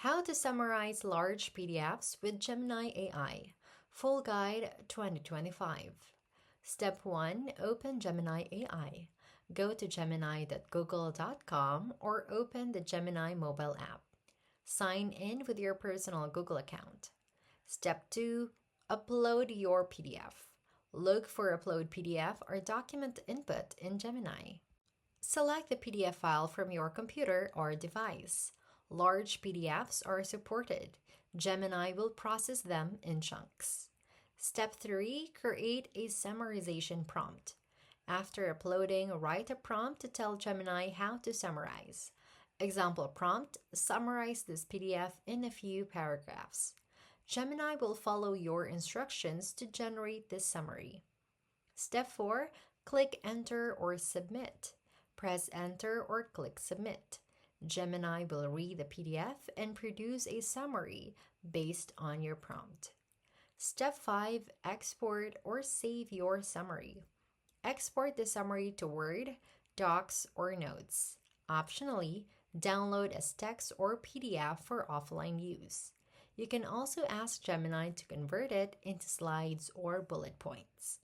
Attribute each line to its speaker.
Speaker 1: How to Summarize Large PDFs with Gemini AI, Full Guide 2025. Step 1. Open Gemini AI. Go to gemini.google.com or open the Gemini mobile app. Sign in with your personal Google account. Step 2. Upload your PDF. Look for Upload PDF or Document Input in Gemini. Select the PDF file from your computer or device. Large PDFs are supported. Gemini will process them in chunks. Step 3. Create a summarization prompt. After uploading, write a prompt to tell Gemini how to summarize. Example prompt: summarize this PDF in a few paragraphs. Gemini will follow your instructions to generate this summary. Step 4. Click Enter or Submit. Press Enter or click Submit. Gemini will read the PDF and produce a summary based on your prompt. Step 5. Export or save your summary. Export the summary to Word, Docs, or Notes. Optionally, download as text or PDF for offline use. You can also ask Gemini to convert it into slides or bullet points.